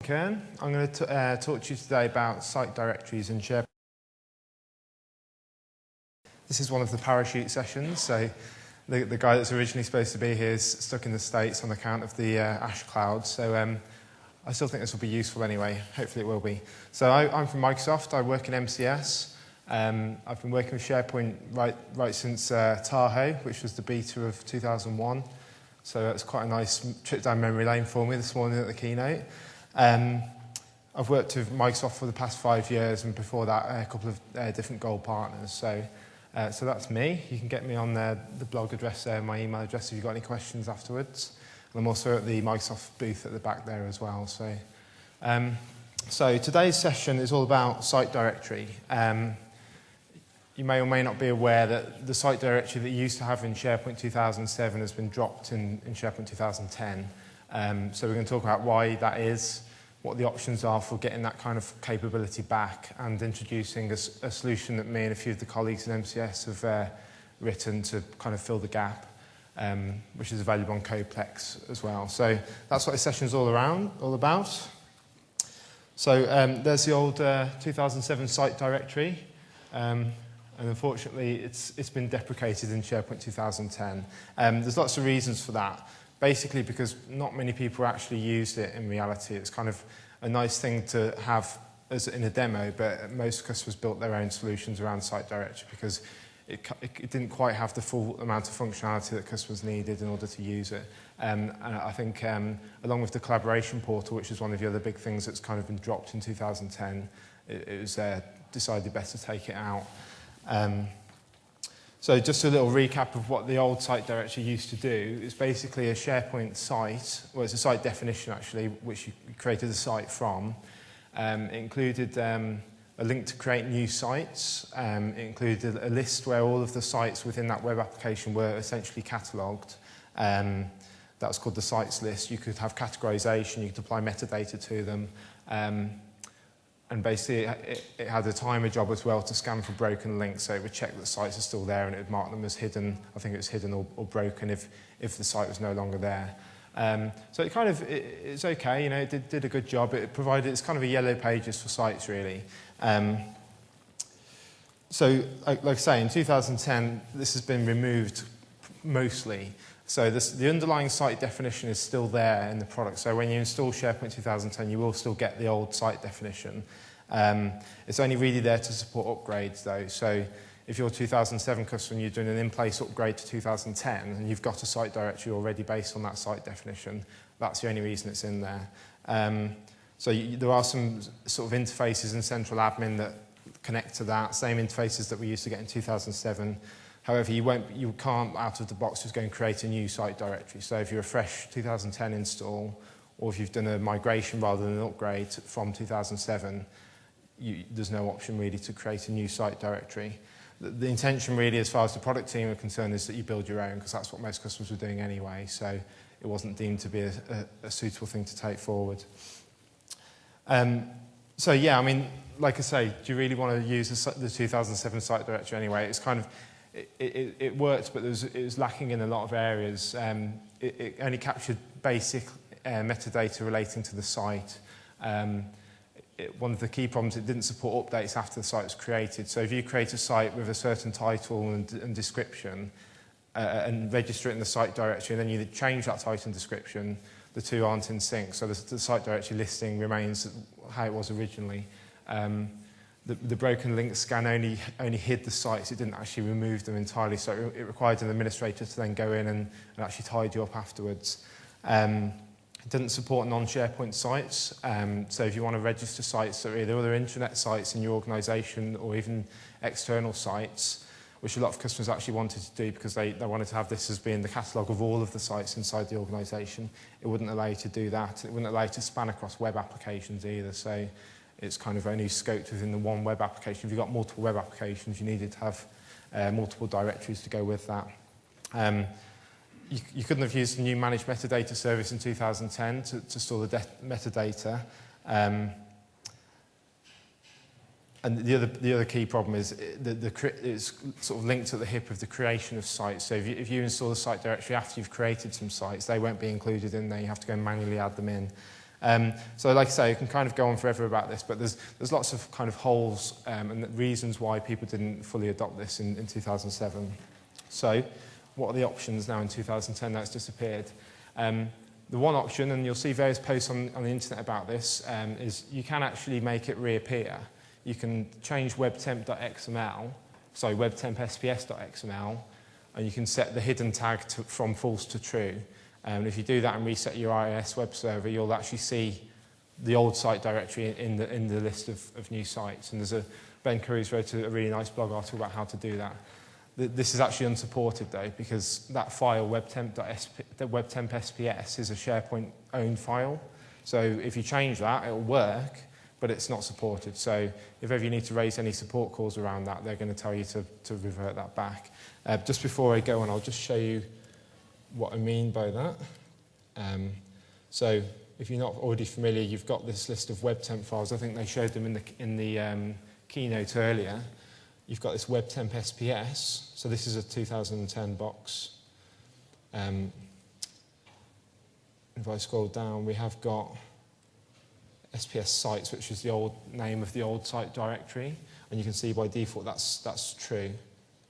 Kearn. I'm going to talk to you today about site directories in SharePoint. This is one of the parachute sessions, so the guy that's originally supposed to be here is stuck in the States on account of the ash cloud, so I still think this will be useful anyway. Hopefully it will be. So I'm from Microsoft. I work in MCS. I've been working with SharePoint right since Tahoe, which was the beta of 2001. So it's quite a nice trip down memory lane for me this morning at the keynote. I've worked with Microsoft for the past 5 years, and before that a couple of different gold partners. So that's me. You can get me on the blog address there, my email address, if you've got any questions afterwards. And I'm also at the Microsoft booth at the back there as well. So today's session is all about site directory. You may or may not be aware that the site directory that you used to have in SharePoint 2007 has been dropped in SharePoint 2010. So we're going to talk about why that is, what the options are for getting that kind of capability back, and introducing a solution that me and a few of the colleagues in MCS have written to kind of fill the gap, which is available on Codeplex as well. So that's what this session is all about. So there's the old 2007 site directory. And unfortunately, it's been deprecated in SharePoint 2010. There's lots of reasons for that. Basically because not many people actually used it in reality. It's kind of a nice thing to have as in a demo, but most customers built their own solutions around site directory because it didn't quite have the full amount of functionality that customers needed in order to use it. And I think along with the collaboration portal, which is one of the other big things that's kind of been dropped in 2010, it was decided better to take it out. So just a little recap of what the old site directory used to do. It's basically a SharePoint site, well, it's a site definition actually, which you created a site from. It included a link to create new sites. It included a list where all of the sites within that web application were essentially catalogued. That was called the sites list. You could have categorization, you could apply metadata to them. And basically, it had a timer job as well to scan for broken links, so it would check that sites are still there and it would mark them as hidden. I think it was hidden or broken if the site was no longer there. So it kind of, it's okay, you know, it did a good job. It provided, it's kind of a yellow pages for sites, really. So, like I say, in 2010, this has been removed mostly. So the underlying site definition is still there in the product. So when you install SharePoint 2010, you will still get the old site definition. It's only really there to support upgrades, though. So if you're a 2007 customer and you're doing an in-place upgrade to 2010, and you've got a site directory already based on that site definition, that's the only reason it's in there. So there are some sort of interfaces in central admin that connect to that, same interfaces that we used to get in 2007. However, you can't out of the box just go and create a new site directory. So if you're a fresh 2010 install, or if you've done a migration rather than an upgrade from 2007, there's no option really to create a new site directory. The intention really, as far as the product team are concerned, is that you build your own, because that's what most customers were doing anyway. So it wasn't deemed to be a suitable thing to take forward. So yeah, I mean, like I say, do you really want to use the 2007 site directory anyway? It's kind of, it worked, but it was lacking in a lot of areas. It only captured basic metadata relating to the site. One of the key problems, it didn't support updates after the site was created. So if you create a site with a certain title and description and register it in the site directory, and then you change that title and description, the two aren't in sync. So the site directory listing remains how it was originally. The broken link scan only hid the sites, it didn't actually remove them entirely, so it required an administrator to then go in and actually tidy you up afterwards. It didn't support non-SharePoint sites, so if you want to register sites that are either other intranet sites in your organisation or even external sites, which a lot of customers actually wanted to do because they wanted to have this as being the catalogue of all of the sites inside the organisation, it wouldn't allow you to do that. It wouldn't allow you to span across web applications either, so it's kind of only scoped within the one web application. If you've got multiple web applications, you needed to have multiple directories to go with that. You couldn't have used the new managed metadata service in 2010 to store the metadata. And the other key problem is it's sort of linked at the hip of the creation of sites. So if you install the site directory after you've created some sites, they won't be included in there. You have to go and manually add them in. So like I say, you can kind of go on forever about this, but there's lots of kind of holes and reasons why people didn't fully adopt this in 2007. So what are the options now in 2010 that's disappeared? The one option, and you'll see various posts on the internet about this, is you can actually make it reappear. You can change webtemp.xml, sorry, webtemp.sps.xml, and you can set the hidden tag from false to true. And if you do that and reset your IIS web server, you'll actually see the old site directory in the list of new sites. And Ben Curry's wrote a really nice blog article about how to do that. This is actually unsupported though, because that file, webtemp.sps, is a SharePoint-owned file. So if you change that, it'll work, but it's not supported. So if ever you need to raise any support calls around that, they're going to tell you to revert that back. Just before I go on, I'll just show you what I mean by that. So if you're not already familiar, you've got this list of web temp files. I think they showed them in the keynote earlier. You've got this webtemp SPS. So this is a 2010 box. If I scroll down, we have got SPS sites, which is the old name of the old site directory. And you can see by default that's true.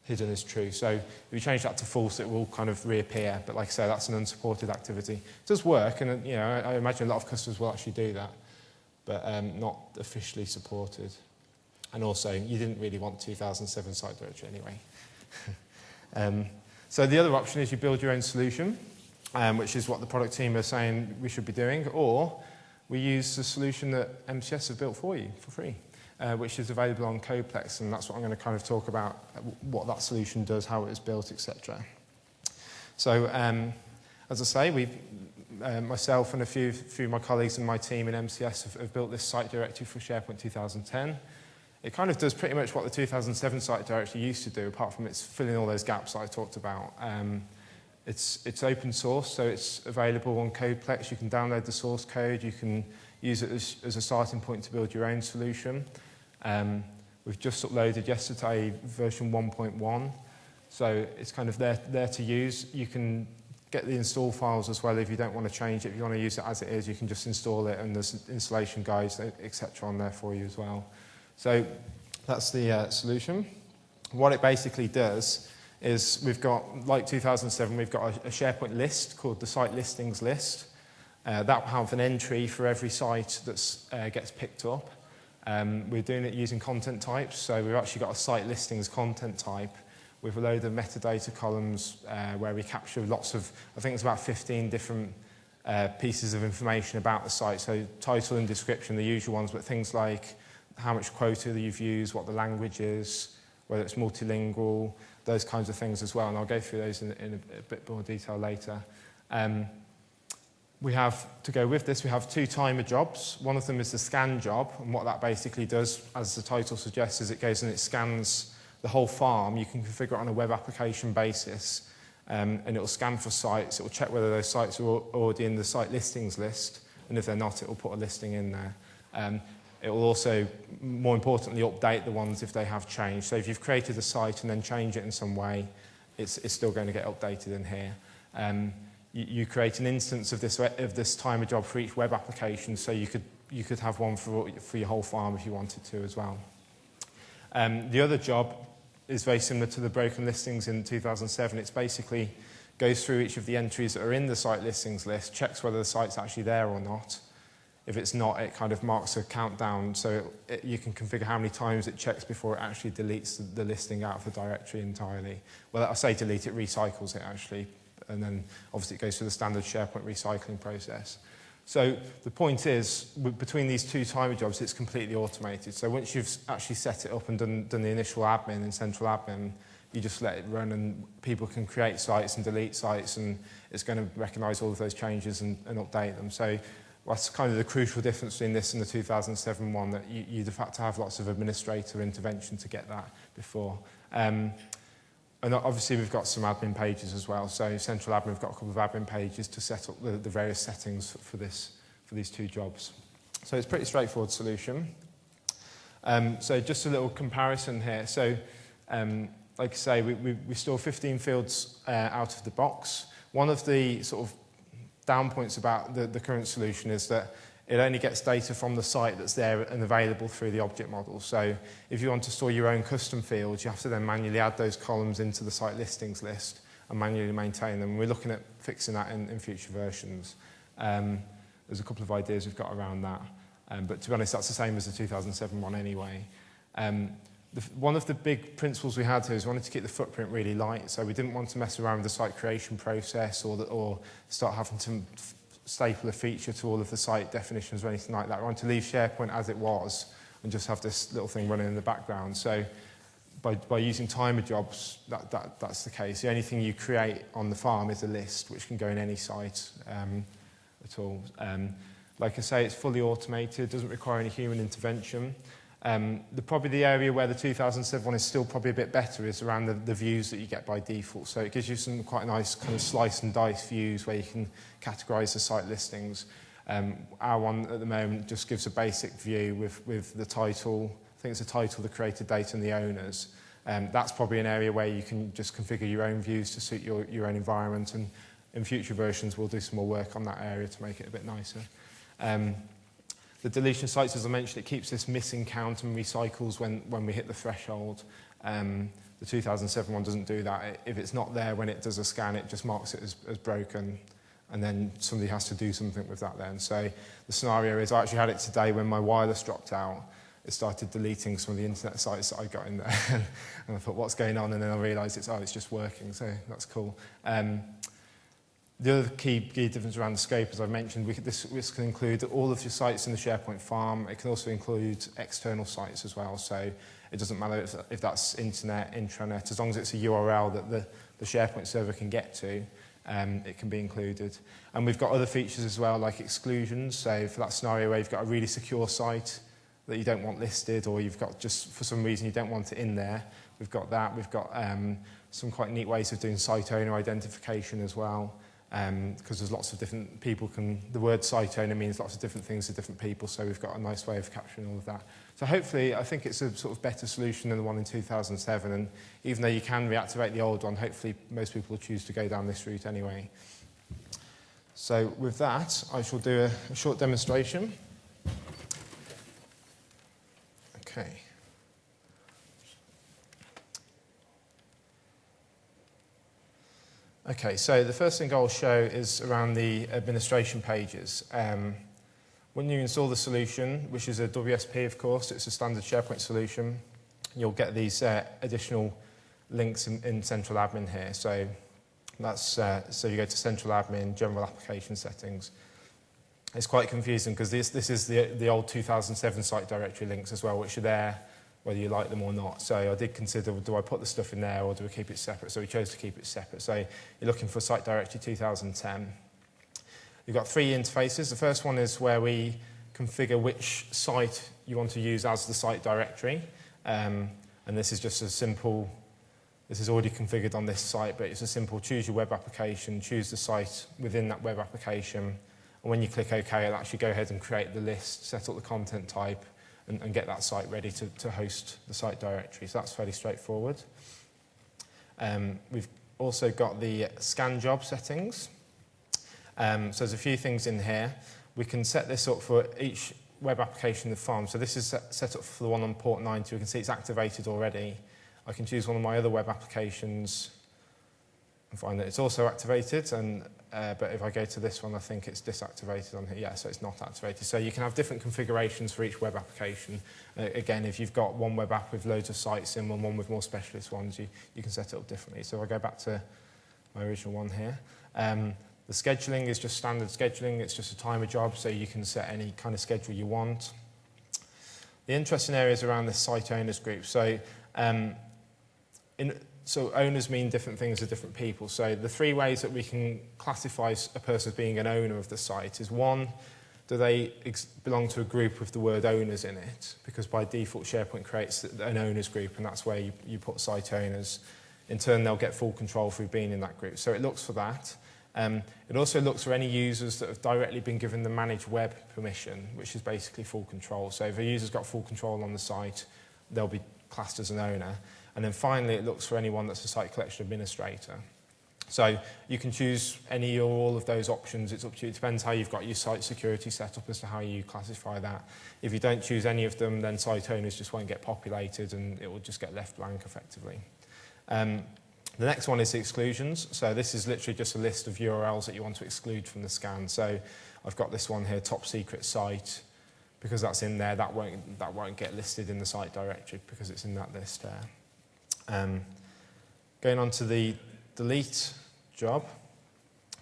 Hidden is true. So if you change that to false, it will kind of reappear. But like I say, that's an unsupported activity. It does work, and you know, I imagine a lot of customers will actually do that, but not officially supported. And also, you didn't really want 2007 site directory anyway. So the other option is you build your own solution, which is what the product team are saying we should be doing, or we use the solution that MCS have built for you for free. Which is available on Codeplex, and that's what I'm going to kind of talk about, what that solution does, how it is built, etc. So, as I say, myself and a few of my colleagues and my team in MCS have built this site directory for SharePoint 2010. It kind of does pretty much what the 2007 site directory used to do, apart from it's filling all those gaps that I talked about. It's open source, so it's available on Codeplex. You can download the source code. You can use it as a starting point to build your own solution. We've just uploaded yesterday version 1.1, so it's kind of there to use. You can get the install files as well if you don't want to change it. If you want to use it as it is, you can just install it, and there's installation guides, etc. on there for you as well. So that's the solution. What it basically does is we've got, like 2007, we've got a SharePoint list called the site listings list. That will have an entry for every site that gets picked up. We're doing it using content types, so we've actually got a site listings content type with a load of metadata columns where we capture lots of, I think it's about 15 different pieces of information about the site. So title and description, the usual ones, but things like how much quota that you've used, what the language is, whether it's multilingual, those kinds of things as well. And I'll go through those in a bit more detail later. We have, to go with this, we have two timer jobs. One of them is the scan job, and what that basically does, as the title suggests, is it goes and it scans the whole farm. You can configure it on a web application basis, and it will scan for sites. It will check whether those sites are already in the site listings list, and if they're not, it will put a listing in there. It will also, more importantly, update the ones if they have changed. So if you've created a site and then changed it in some way, it's still going to get updated in here. You create an instance of this timer job for each web application, so you could have one for your whole farm if you wanted to as well. The other job is very similar to the broken listings in 2007. It's basically goes through each of the entries that are in the site listings list, checks whether the site's actually there or not. If it's not, it kind of marks a countdown, so you can configure how many times it checks before it actually deletes the listing out of the directory entirely. Well, I say delete, it recycles it actually, and then obviously it goes through the standard SharePoint recycling process. So the point is, between these two timer jobs, it's completely automated. So once you've actually set it up and done the initial admin in central admin, you just let it run, and people can create sites and delete sites, and it's going to recognize all of those changes and update them. So that's kind of the crucial difference between this and the 2007 one, that you'd have had to have lots of administrator intervention to get that before. And obviously we've got some admin pages as well. So central admin, we've got a couple of admin pages to set up the various settings for these two jobs. So it's a pretty straightforward solution. So just a little comparison here. So like I say, we store 15 fields out of the box. One of the sort of down points about the current solution is that it only gets data from the site that's there and available through the object model. So if you want to store your own custom fields, you have to then manually add those columns into the site listings list and manually maintain them. We're looking at fixing that in future versions. There's a couple of ideas we've got around that. But to be honest, that's the same as the 2007 one anyway. One of the big principles we had here is we wanted to keep the footprint really light, so we didn't want to mess around with the site creation process or start having to staple a feature to all of the site definitions or anything like that. We wanted to leave SharePoint as it was and just have this little thing running in the background. So by using timer jobs, that's the case. The only thing you create on the farm is a list, which can go in any site at all. Like I say, it's fully automated, doesn't require any human intervention. Probably the area where the 2007 one is still probably a bit better is around the views that you get by default. So it gives you some quite nice kind of slice and dice views where you can categorize the site listings. Our one at the moment just gives a basic view with the title. I think it's the title, the creator date, and the owners. That's probably an area where you can just configure your own views to suit your own environment. And in future versions, we'll do some more work on that area to make it a bit nicer. The deletion sites, as I mentioned, it keeps this missing count and recycles when we hit the threshold. The 2007 one doesn't do that. If it's not there when it does a scan, it just marks it as broken, and then somebody has to do something with that then. So the scenario is, I actually had it today when my wireless dropped out. It started deleting some of the internet sites that I got in there. And I thought, what's going on? And then I realised it's just working, so that's cool. The other key difference around the scope, as I mentioned, this can include all of your sites in the SharePoint farm. It can also include external sites as well. So it doesn't matter if that's internet, intranet, as long as it's a URL that the SharePoint server can get to, it can be included. And we've got other features as well, like exclusions. So for that scenario where you've got a really secure site that you don't want listed, or you've got just for some reason you don't want it in there, we've got that. We've got some quite neat ways of doing site owner identification as well. Because there's lots of different people the word site owner means lots of different things to different people, so we've got a nice way of capturing all of that. So hopefully, I think it's a sort of better solution than the one in 2007, and even though you can reactivate the old one, hopefully most people will choose to go down this route anyway. So with that, I shall do a short demonstration. Okay. Okay, so the first thing I'll show is around the administration pages. When you install the solution, which is a WSP, of course, it's a standard SharePoint solution, you'll get these additional links in Central Admin here. So that's so you go to Central Admin, General Application Settings. It's quite confusing because this is the old 2007 site directory links as well, which are there whether you like them or not. So I did consider, do I put the stuff in there or do we keep it separate? So we chose to keep it separate. So you're looking for Site Directory 2010. You've got three interfaces. The first one is where we configure which site you want to use as the site directory. And this is just a simple, this is already configured on this site, but it's a simple choose your web application, choose the site within that web application. And when you click OK, it'll actually go ahead and create the list, set up the content type, and get that site ready to host the site directory. So that's fairly straightforward. We've also got the scan job settings. So there's a few things in here. We can set this up for each web application in the farm. So this is set up for the one on port 90. We can see it's activated already. I can choose one of my other web applications and find that it's also activated. But if I go to this one, I think it's disactivated on here. Yeah, so it's not activated. So you can have different configurations for each web application. Again, if you've got one web app with loads of sites in and one with more specialist ones, you can set it up differently. So if I go back to my original one here. The scheduling is just standard scheduling. It's just a timer job, so you can set any kind of schedule you want. The interesting areas around the site owners group. So So owners mean different things to different people. So the three ways that we can classify a person as being an owner of the site is, one, do they belong to a group with the word owners in it? Because by default, SharePoint creates an owners group, and that's where you put site owners. In turn, they'll get full control through being in that group. So it looks for that. It also looks for any users that have directly been given the manage web permission, which is basically full control. So if a user's got full control on the site, they'll be classed as an owner. And then finally, it looks for anyone that's a site collection administrator. So you can choose any or all of those options. It's up to you. It depends how you've got your site security set up as to how you classify that. If you don't choose any of them, then site owners just won't get populated and it will just get left blank effectively. The next one is the exclusions. So this is literally just a list of URLs that you want to exclude from the scan. So I've got this one here, top secret site. Because that's in there, that won't get listed in the site directory because it's in that list there. Going on to the delete job,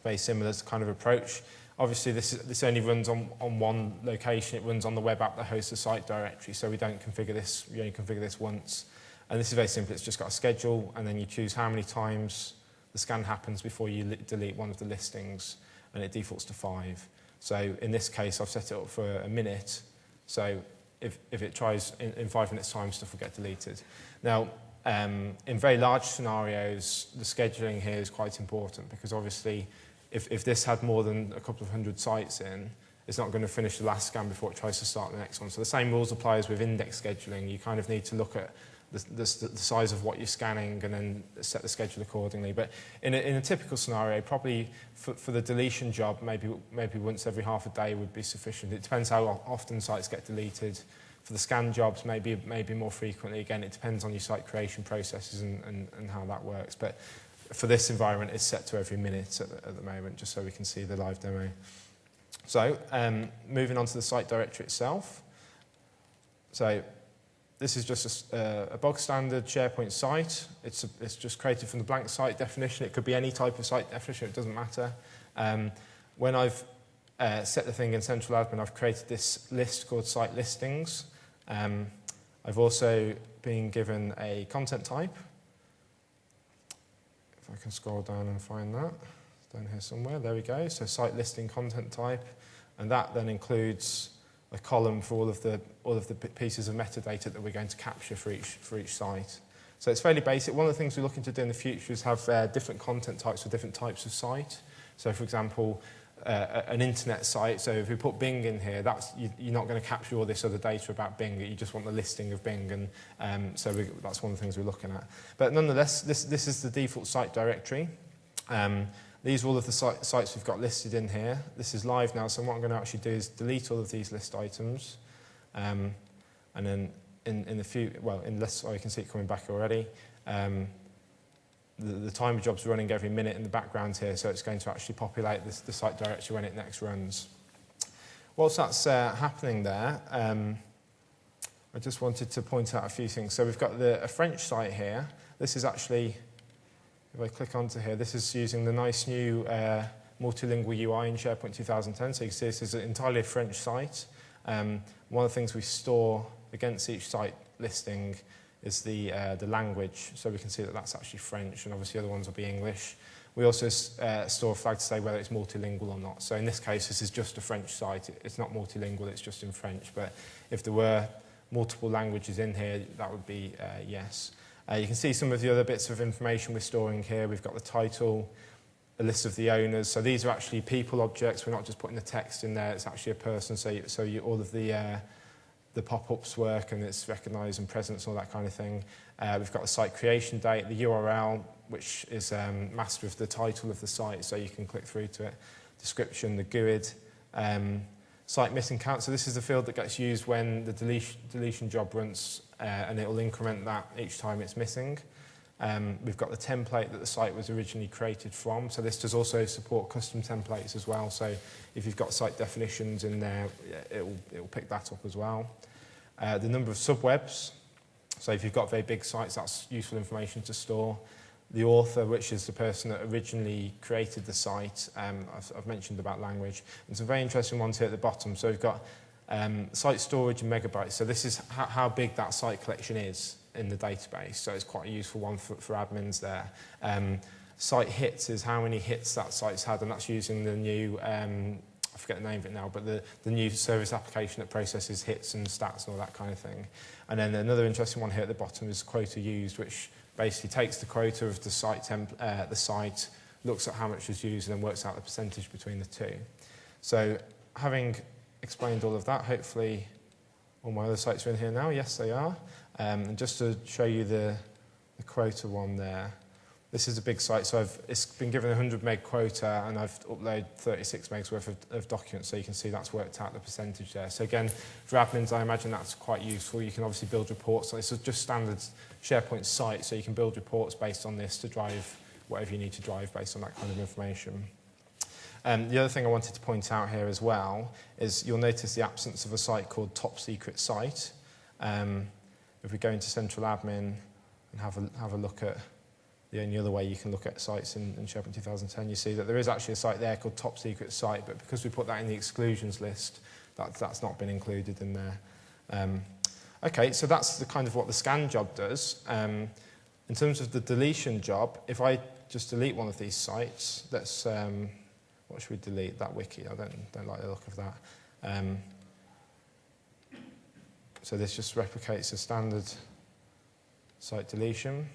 very similar kind of approach. Obviously, this only runs on one location. It runs on the web app that hosts the site directory, so we don't configure this. We only configure this once. And this is very simple. It's just got a schedule, and then you choose how many times the scan happens before you delete one of the listings, and it defaults to 5. So in this case, I've set it up for a minute. So if it tries in 5 minutes' time, stuff will get deleted. Now, in very large scenarios, the scheduling here is quite important because obviously if this had more than a couple of hundred sites in, it's not going to finish the last scan before it tries to start the next one. So the same rules apply as with index scheduling. You kind of need to look at the size of what you're scanning and then set the schedule accordingly. But in a typical scenario, probably for the deletion job, maybe once every half a day would be sufficient. It depends how often sites get deleted. For the scan jobs, maybe more frequently. Again, it depends on your site creation processes and how that works. But for this environment, it's set to every minute at the moment, just so we can see the live demo. So moving on to the site directory itself. So this is just a bog standard SharePoint site. It's just created from the blank site definition. It could be any type of site definition. It doesn't matter. When I've set the thing in central admin, I've created this list called site listings. I've also been given a content type. If I can scroll down and find that. It's down here somewhere. There we go. So site listing content type. And that then includes a column for all of the pieces of metadata that we're going to capture for each site. So it's fairly basic. One of the things we're looking to do in the future is have different content types for different types of site. So for example, an internet site, so if we put Bing in here, you're not going to capture all this other data about Bing, you just want the listing of Bing, and so that's one of the things we're looking at. But nonetheless, this is the default site directory. These are all of the sites we've got listed in here. This is live now, so what I'm going to actually do is delete all of these list items, and then in the future, well, unless you can see it coming back already, the timer job's running every minute in the background here, so it's going to actually populate the site directory when it next runs. Whilst that's happening there, I just wanted to point out a few things. So we've got a French site here. This is actually, if I click onto here, this is using the nice new multilingual UI in SharePoint 2010. So you can see this is entirely a French site. One of the things we store against each site listing is the language, so we can see that that's actually French, and obviously other ones will be English. We also store a flag to say whether it's multilingual or not. So in this case, this is just a French site. It's not multilingual, it's just in French. But if there were multiple languages in here, that would be yes. You can see some of the other bits of information we're storing here. We've got the title, a list of the owners. So these are actually people objects. We're not just putting the text in there. It's actually a person. So all of the pop-ups work, and it's recognised and presence, all that kind of thing. We've got the site creation date, the URL, which is masked with the title of the site, so you can click through to it. Description, the GUID, site missing count. So this is the field that gets used when the deletion job runs, and it will increment that each time it's missing. We've got the template that the site was originally created from. So this does also support custom templates as well. So if you've got site definitions in there, it will pick that up as well. The number of subwebs. So if you've got very big sites, that's useful information to store. The author, which is the person that originally created the site. I've mentioned about language. And some very interesting ones here at the bottom. So we've got site storage in megabytes. So this is how big that site collection is in the database. So it's quite a useful one for admins there. Site hits is how many hits that site's had, and that's using the new, I forget the name of it now, but the new service application that processes hits and stats and all that kind of thing. And then another interesting one here at the bottom is quota used, which basically takes the quota of the site, looks at how much is used, and then works out the percentage between the two. So having explained all of that, hopefully all my other sites are in here now. Yes, they are. And just to show you the quota one there, This is a big site, so it's been given a 100 meg quota, and I've uploaded 36 megs worth of documents, so you can see that's worked out the percentage there. So again, for admins, I imagine that's quite useful. You can obviously build reports. So it's just standard SharePoint site, so you can build reports based on this to drive whatever you need to drive based on that kind of information. The other thing I wanted to point out here as well is you'll notice the absence of a site called Top Secret Site. If we go into Central Admin and have a look at the only other way you can look at sites in SharePoint 2010, you see that there is actually a site there called Top Secret Site, but because we put that in the exclusions list, that's not been included in there. Okay, so that's the kind of what the scan job does. In terms of the deletion job, if I just delete one of these sites, that's what should we delete? That wiki. I don't like the look of that. So this just replicates a standard site deletion.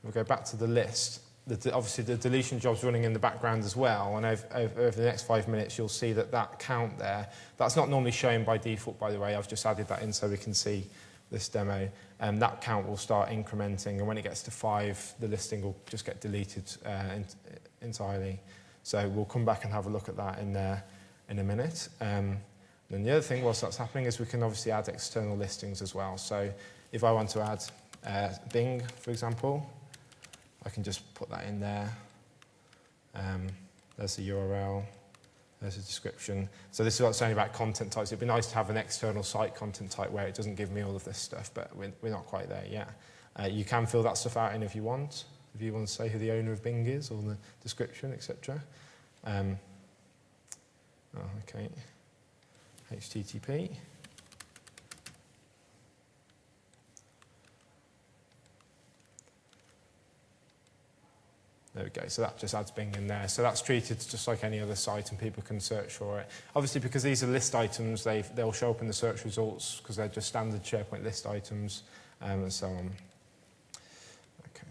We'll go back to the list. Obviously, the deletion job's running in the background as well, and over the next 5 minutes, you'll see that count there. That's not normally shown by default, by the way. I've just added that in so we can see this demo. That count will start incrementing, and when it gets to 5, the listing will just get deleted entirely. So we'll come back and have a look at that in a minute. Then the other thing whilst that's happening is we can obviously add external listings as well. So if I want to add Bing, for example, I can just put that in there. There's the URL. There's a description. So this is what's saying about content types. It'd be nice to have an external site content type where it doesn't give me all of this stuff, but we're not quite there yet. You can fill that stuff out in if you want to say who the owner of Bing is or the description, etc. Okay. HTTP. There we go, so that just adds Bing in there. So that's treated just like any other site and people can search for it. Obviously, because these are list items, they'll show up in the search results because they're just standard SharePoint list items and so on. Okay.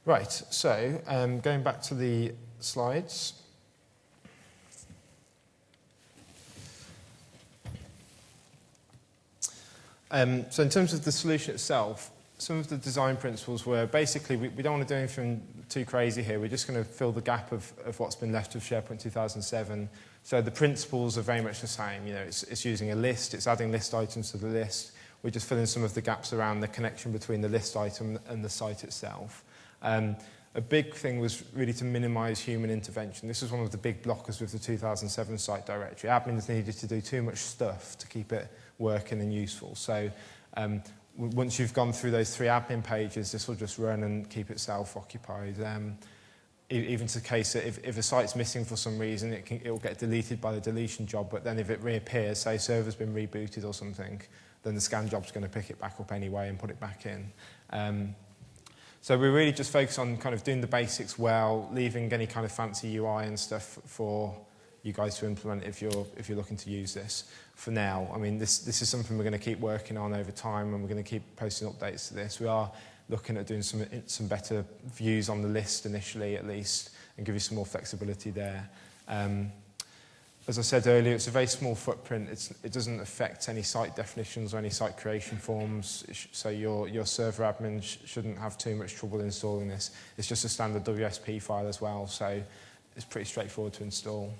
Right, so going back to the slides. So in terms of the solution itself, some of the design principles were basically we don't want to do anything too crazy here. We're just going to fill the gap of what's been left of SharePoint 2007. So the principles are very much the same. You know, it's using a list, it's adding list items to the list. We're just filling some of the gaps around the connection between the list item and the site itself. A big thing was really to minimize human intervention. This was one of the big blockers with the 2007 site directory. Admins needed to do too much stuff to keep it working and useful. So once you've gone through those 3 admin pages, this will just run and keep itself occupied. Even to the case that if a site's missing for some reason, it will get deleted by the deletion job, but then if it reappears, say server's been rebooted or something, then the scan job's going to pick it back up anyway and put it back in. So we really just focus on kind of doing the basics well, leaving any kind of fancy UI and stuff for you guys to implement if you're looking to use this. For now, I mean, this is something we're going to keep working on over time, and we're going to keep posting updates to this. We are looking at doing some better views on the list initially, at least, and give you some more flexibility there. As I said earlier, it's a very small footprint. It doesn't affect any site definitions or any site creation forms, so your server admin shouldn't have too much trouble installing this. It's just a standard WSP file as well, so it's pretty straightforward to install.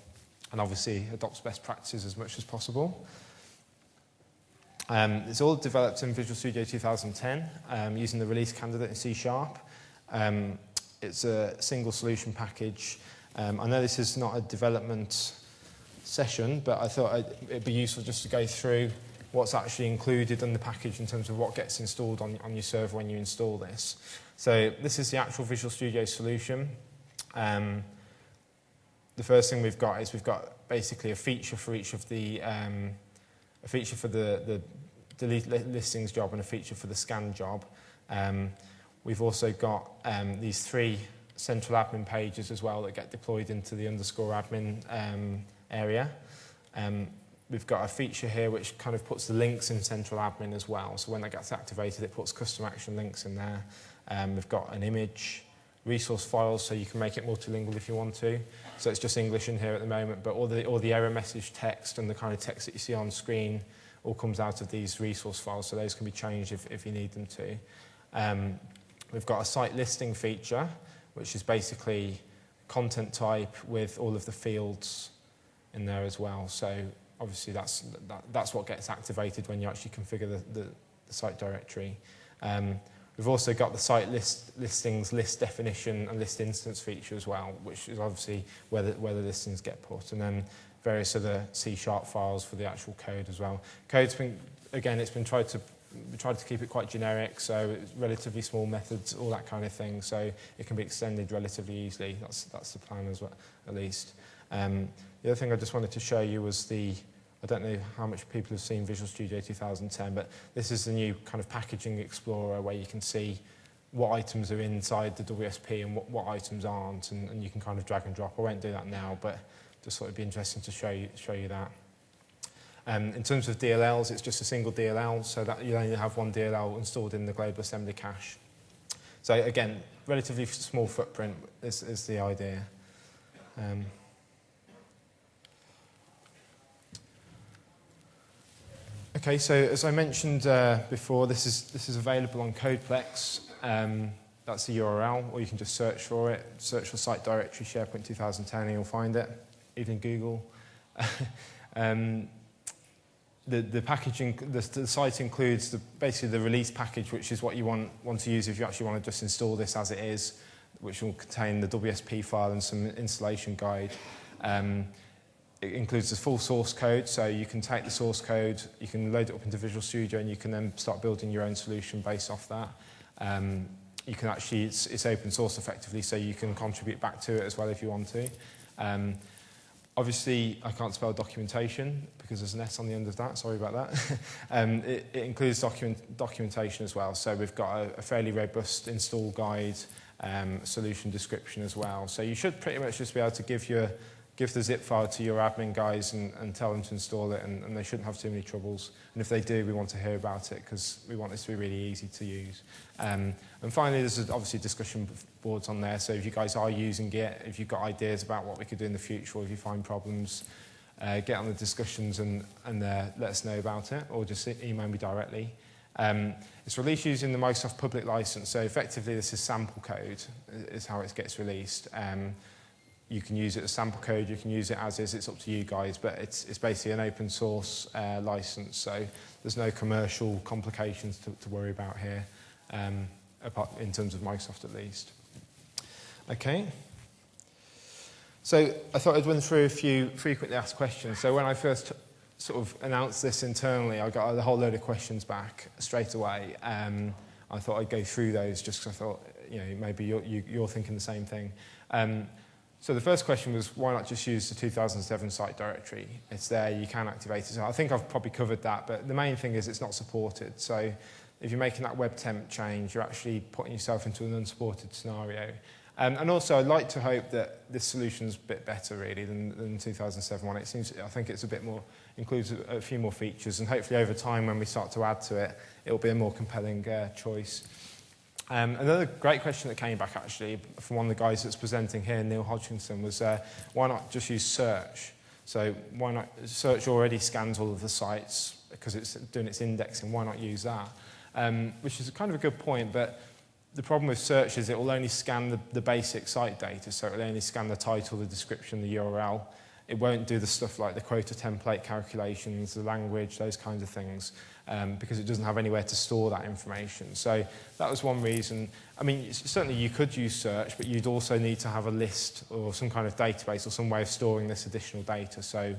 And obviously adopts best practices as much as possible. It's all developed in Visual Studio 2010 using the release candidate in C#. It's a single solution package. I know this is not a development session, but I thought it'd be useful just to go through what's actually included in the package in terms of what gets installed on your server when you install this. So this is the actual Visual Studio solution. The first thing we've got is basically a feature for each of the a feature for the delete listings job and a feature for the scan job. We've also got these 3 central admin pages as well that get deployed into the _admin area. We've got a feature here which kind of puts the links in central admin as well. So when that gets activated, it puts custom action links in there. We've got an image, resource files, so you can make it multilingual if you want to. So it's just English in here at the moment, but all the error message text and the kind of text that you see on screen all comes out of these resource files, so those can be changed if you need them to. We've got a site listing feature, which is basically content type with all of the fields in there as well. So obviously that's what gets activated when you actually configure the site directory. We've also got the site listings, list definition, and list instance feature as well, which is obviously where the listings get put, and then various other C# files for the actual code as well. Code's been, again, it's been tried to keep it quite generic, so it's relatively small methods, all that kind of thing, so it can be extended relatively easily. That's the plan as well, at least. The other thing I just wanted to show you was I don't know how much people have seen Visual Studio 2010, but this is the new kind of packaging explorer where you can see what items are inside the WSP and what items aren't, and you can kind of drag and drop. I won't do that now, but just thought it'd be interesting to show you that. In terms of DLLs, it's just a single DLL, so that you only have one DLL installed in the global assembly cache. So again, relatively small footprint is the idea. Okay, so as I mentioned before, this is available on Codeplex. That's the URL, or you can just search for it. Search for site directory SharePoint 2010 and you'll find it, even Google. The packaging, the site includes basically the release package, which is what you want to use if you actually want to just install this as it is, which will contain the WSP file and some installation guide. It includes the full source code, so you can take the source code, you can load it up into Visual Studio, and you can then start building your own solution based off that. You can actually, it's open source effectively, so you can contribute back to it as well if you want to. Obviously, I can't spell documentation because there's an S on the end of that, sorry about that. It includes documentation as well, so we've got a fairly robust install guide, solution description as well. So you should pretty much just be able to give the zip file to your admin guys and tell them to install it, and they shouldn't have too many troubles. And if they do, we want to hear about it because we want this to be really easy to use. And finally, there's obviously discussion boards on there, so if you guys are using it, if you've got ideas about what we could do in the future, or if you find problems, get on the discussions and let us know about it, or just email me directly. It's released using the Microsoft public license, so effectively this is sample code, is how it gets released. You can use it as sample code, you can use it as is, it's up to you guys, but it's basically an open source license, so there's no commercial complications to worry about here, apart in terms of Microsoft at least. Okay. So I thought I'd run through a few frequently asked questions. So when I first sort of announced this internally, I got a whole load of questions back straight away. I thought I'd go through those just because I thought, maybe you're thinking the same thing. So the first question was, why not just use the 2007 site directory? It's there, you can activate it. So I think I've probably covered that, but the main thing is it's not supported. So if you're making that web temp change, you're actually putting yourself into an unsupported scenario. And also, I'd like to hope that this solution's a bit better, really, than the 2007 one. I think it's a bit more, includes a few more features, and hopefully over time, when we start to add to it, it'll be a more compelling choice. Another great question that came back, actually, from one of the guys that's presenting here, Neil Hodgkinson, was why not just use search? So why not, search already scans all of the sites because it's doing its indexing, why not use that? Which is kind of a good point, but the problem with search is it will only scan the basic site data, so it will only scan the title, the description, the URL. It won't do the stuff like the quota template calculations, the language, those kinds of things, because it doesn't have anywhere to store that information. So that was one reason. I mean, certainly you could use search, but you'd also need to have a list or some kind of database or some way of storing this additional data. So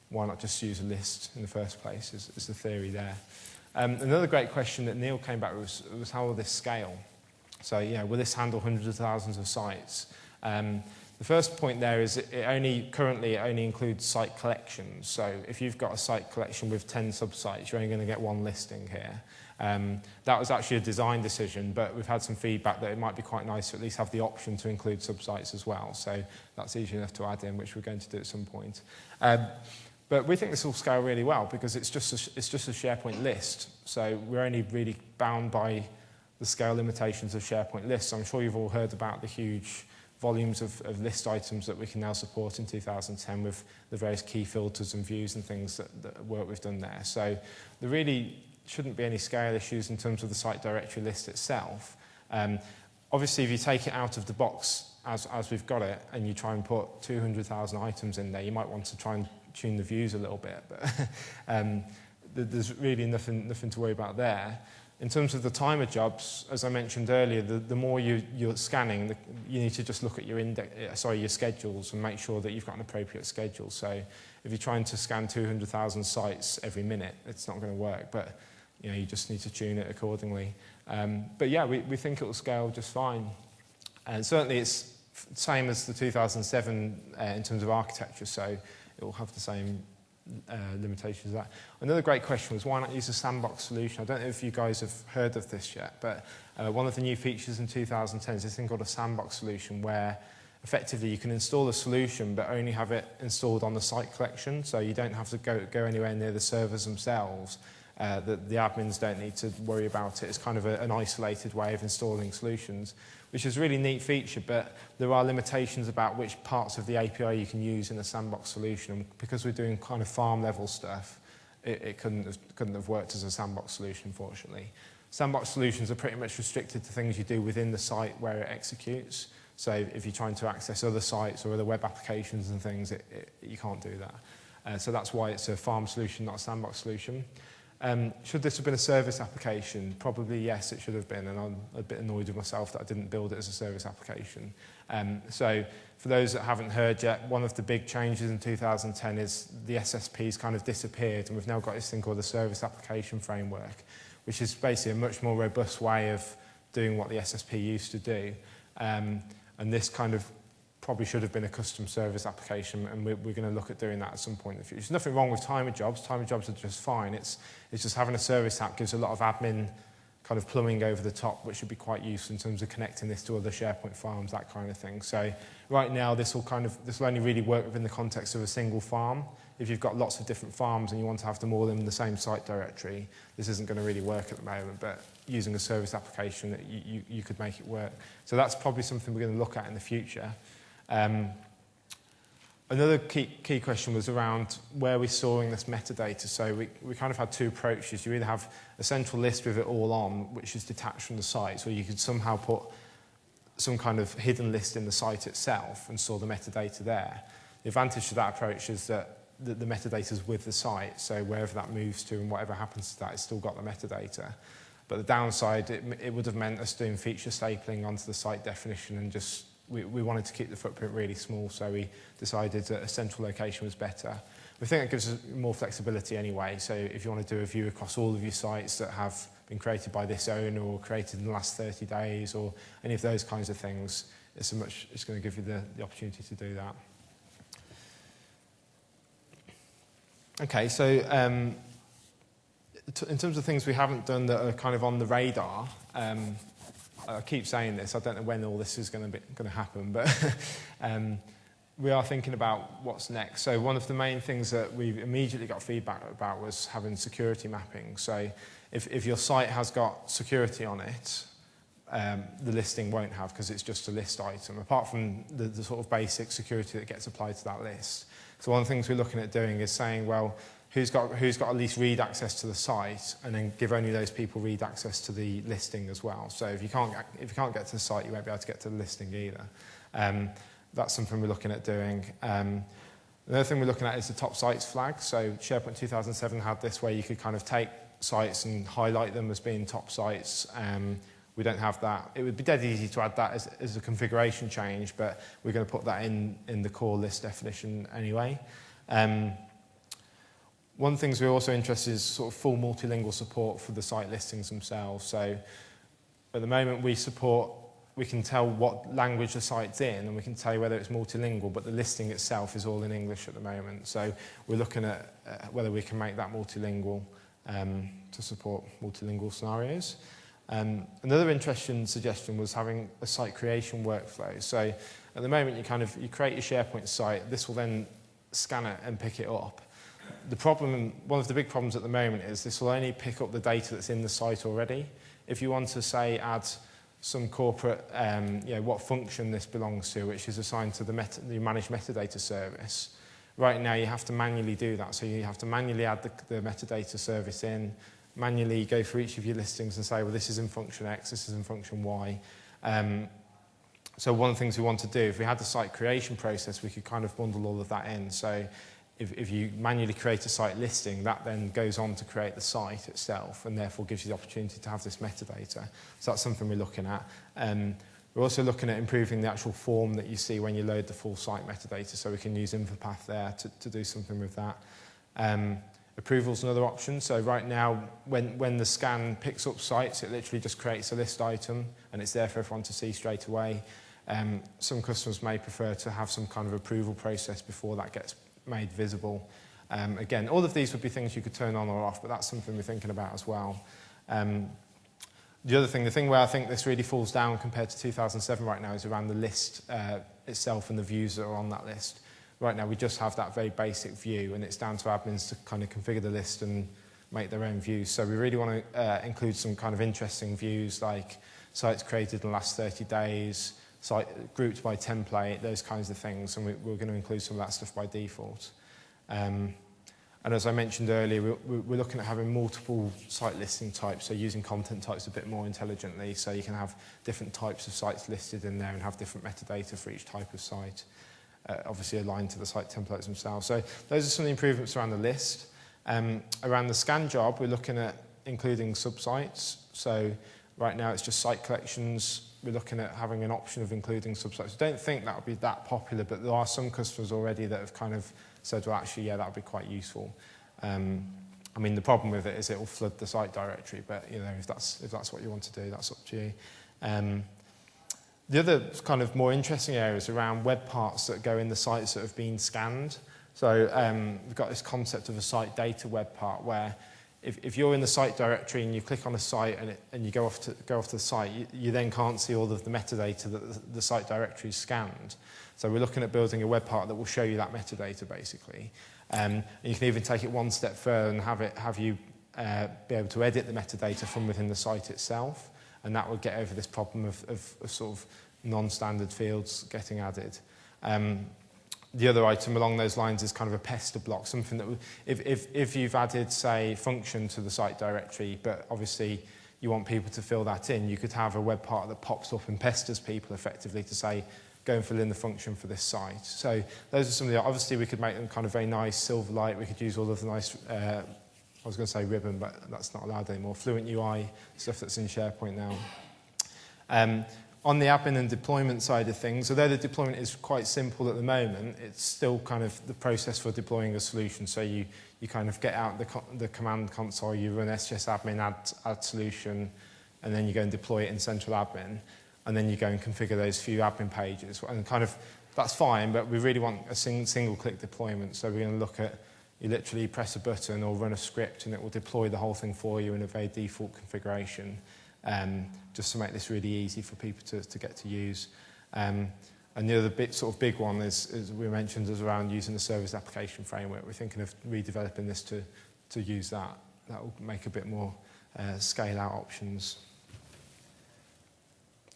why not just use a list in the first place is the theory there. Another great question that Neil came back with was how will this scale? So, will this handle hundreds of thousands of sites? The first point there is currently it only includes site collections. So if you've got a site collection with 10 subsites, you're only going to get one listing here. That was actually a design decision, but we've had some feedback that it might be quite nice to at least have the option to include subsites as well. So that's easy enough to add in, which we're going to do at some point. But we think this will scale really well because it's just a SharePoint list. So we're only really bound by the scale limitations of SharePoint lists. I'm sure you've all heard about the huge volumes of list items that we can now support in 2010 with the various key filters and views and things that work we've done there. So there really shouldn't be any scale issues in terms of the site directory list itself. Obviously, if you take it out of the box as we've got it and you try and put 200,000 items in there, you might want to try and tune the views a little bit, but there's really nothing to worry about there. In terms of the timer jobs, as I mentioned earlier, the more you're scanning, you need to just look at your schedules and make sure that you've got an appropriate schedule. So if you're trying to scan 200,000 sites every minute, it's not going to work, but you just need to tune it accordingly. But yeah, we think it will scale just fine. And certainly it's same as the 2007 in terms of architecture, so it will have the same limitations of that. Another great question was, why not use a sandbox solution? I don't know if you guys have heard of this yet, but one of the new features in 2010 is this thing called a sandbox solution, where effectively you can install a solution but only have it installed on the site collection, so you don't have to go anywhere near the servers themselves. The admins don't need to worry about it. It's kind of an isolated way of installing solutions, which is a really neat feature, but there are limitations about which parts of the API you can use in a sandbox solution. And because we're doing kind of farm level stuff, it couldn't have worked as a sandbox solution, unfortunately. Sandbox solutions are pretty much restricted to things you do within the site where it executes. So if you're trying to access other sites or other web applications and things, you can't do that. So that's why it's a farm solution, not a sandbox solution. Should this have been a service application? Probably yes, it should have been, and I'm a bit annoyed with myself that I didn't build it as a service application. So for those that haven't heard yet, one of the big changes in 2010 is the SSP's kind of disappeared, and we've now got this thing called the Service Application Framework, which is basically a much more robust way of doing what the SSP used to do. And this kind of probably should have been a custom service application, and we're going to look at doing that at some point in the future. There's nothing wrong with timer jobs. Timer jobs are just fine. It's just having a service app gives a lot of admin kind of plumbing over the top, which should be quite useful in terms of connecting this to other SharePoint farms, that kind of thing. So right now, this will only really work within the context of a single farm. If you've got lots of different farms and you want to have them all in the same site directory, this isn't going to really work at the moment, but using a service application, you could make it work. So that's probably something we're going to look at in the future. Another key question was around where we're storing this metadata. So we kind of had two approaches. You either have a central list with it all on, which is detached from the site, so you could somehow put some kind of hidden list in the site itself and store the metadata there. The advantage to that approach is that the metadata is with the site, so wherever that moves to and whatever happens to that, it's still got the metadata. But the downside, it would have meant us doing feature stapling onto the site definition, and just we wanted to keep the footprint really small, so we decided that a central location was better. We think it gives us more flexibility anyway, so if you want to do a view across all of your sites that have been created by this owner or created in the last 30 days or any of those kinds of things, it's going to give you the opportunity to do that. Okay, so in terms of things we haven't done that are kind of on the radar, I keep saying this, I don't know when all this is going to happen, but we are thinking about what's next. So one of the main things that we immediately got feedback about was having security mapping. So if your site has got security on it, the listing won't have, because it's just a list item, apart from the sort of basic security that gets applied to that list. So one of the things we're looking at doing is saying, well, who's got at least read access to the site, and then give only those people read access to the listing as well. So if you can't get to the site, you won't be able to get to the listing either. That's something we're looking at doing. Another thing we're looking at is the top sites flag. So SharePoint 2007 had this, where you could kind of take sites and highlight them as being top sites. We don't have that. It would be dead easy to add that as a configuration change, but we're going to put that in the core list definition anyway. One of the things we're also interested in is sort of full multilingual support for the site listings themselves. So at the moment we can tell what language the site's in, and we can tell you whether it's multilingual, but the listing itself is all in English at the moment. So we're looking at whether we can make that multilingual to support multilingual scenarios. Another interesting suggestion was having a site creation workflow. So at the moment you create your SharePoint site, this will then scan it and pick it up. One of the big problems at the moment is this will only pick up the data that's in the site already. If you want to, say, add some corporate, what function this belongs to, which is assigned to the managed metadata service. Right now, you have to manually do that. So you have to manually add the metadata service in, manually go through each of your listings and say, well, this is in function X, this is in function Y. So one of the things we want to do, if we had the site creation process, we could kind of bundle all of that in. So if you manually create a site listing, that then goes on to create the site itself and therefore gives you the opportunity to have this metadata. So that's something we're looking at. We're also looking at improving the actual form that you see when you load the full site metadata, so we can use InfoPath there to do something with that. Approval's another option. So right now, when the scan picks up sites, it literally just creates a list item and it's there for everyone to see straight away. Some customers may prefer to have some kind of approval process before that gets made visible. Again, all of these would be things you could turn on or off, but that's something we're thinking about as well. The other thing, the thing where I think this really falls down compared to 2007 right now is around the list itself and the views that are on that list. Right now we just have that very basic view and it's down to admins to kind of configure the list and make their own views. So we really want to include some kind of interesting views like sites created in the last 30 days, site grouped by template, those kinds of things, and we're going to include some of that stuff by default. And as I mentioned earlier, we're looking at having multiple site listing types, so using content types a bit more intelligently, so you can have different types of sites listed in there and have different metadata for each type of site, obviously aligned to the site templates themselves. So those are some of the improvements around the list. Around the scan job, we're looking at including subsites. So right now it's just site collections. We're looking at having an option of including subsites. I don't think that would be that popular, but there are some customers already that have kind of said, well, actually, yeah, that would be quite useful. I mean, the problem with it is it will flood the site directory, but you know, if that's what you want to do, that's up to you. The other kind of more interesting areas around web parts that go in the sites that have been scanned. So we've got this concept of a site data web part where if you're in the site directory and you click on a site and you go off to the site, you then can't see all of the metadata that the site directory is scanned. So we're looking at building a web part that will show you that metadata, basically. And you can even take it one step further and have you be able to edit the metadata from within the site itself, and that would get over this problem of sort of non-standard fields getting added. The other item along those lines is kind of a pester block, something that if you've added, say, function to the site directory, but obviously you want people to fill that in, you could have a web part that pops up and pesters people effectively to say, go and fill in the function for this site. So those are some of the, obviously we could make them kind of very nice, Silverlight, we could use all of the nice, I was going to say ribbon, but that's not allowed anymore, Fluent UI, stuff that's in SharePoint now. On the admin and deployment side of things, although the deployment is quite simple at the moment, it's still kind of the process for deploying a solution. So you kind of get out the command console, you run sys-admin add solution, and then you go and deploy it in central admin, and then you go and configure those few admin pages. And kind of, that's fine, but we really want a single-click deployment. So we're going to look at, you literally press a button or run a script, and it will deploy the whole thing for you in a very default configuration. Just to make this really easy for people to get to use. And the other big one is, as we mentioned, is around using the service application framework. We're thinking of redeveloping this to use that. That will make a bit more scale-out options.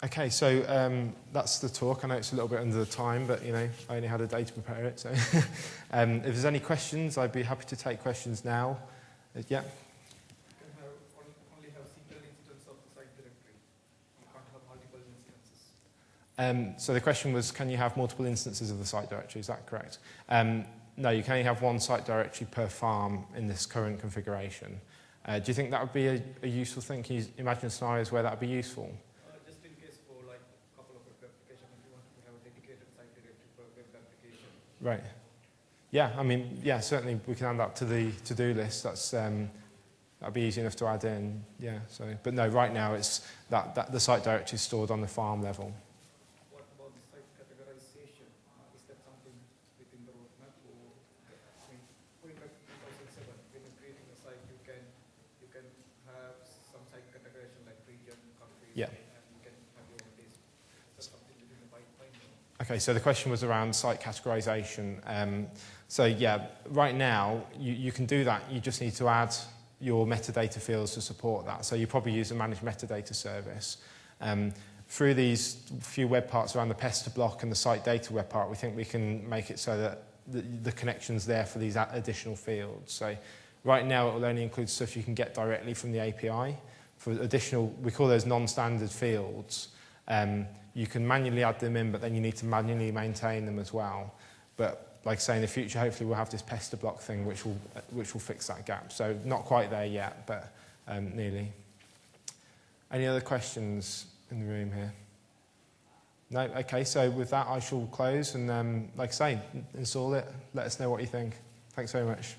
Okay, so that's the talk. I know it's a little bit under the time, but you know, I only had a day to prepare it. So, if there's any questions, I'd be happy to take questions now. Yeah. So the question was, can you have multiple instances of the site directory? Is that correct? No, you can only have one site directory per farm in this current configuration. Do you think that would be a useful thing? Can you imagine scenarios where that would be useful? Just in case for like a couple of web applications, if you want to have a dedicated site directory for a web application. Right. Yeah, I mean, yeah, certainly we can add that to the to-do list. That's that'd be easy enough to add in. Yeah. So, but no, right now it's that the site directory is stored on the farm level. Yeah. Okay, so the question was around site categorization. So yeah, right now you can do that. You just need to add your metadata fields to support that. So you probably use a managed metadata service. through these few web parts around the pester block and the site data web part, we think we can make it so that the connection's there for these additional fields. So right now it will only include stuff you can get directly from the API. For additional, we call those non-standard fields. You can manually add them in, but then you need to manually maintain them as well. But like I say, in the future, hopefully we'll have this pester block thing which will fix that gap. So not quite there yet, but nearly. Any other questions in the room here? No? Okay, so with that I shall close and like I say, install it, let us know what you think. Thanks very much.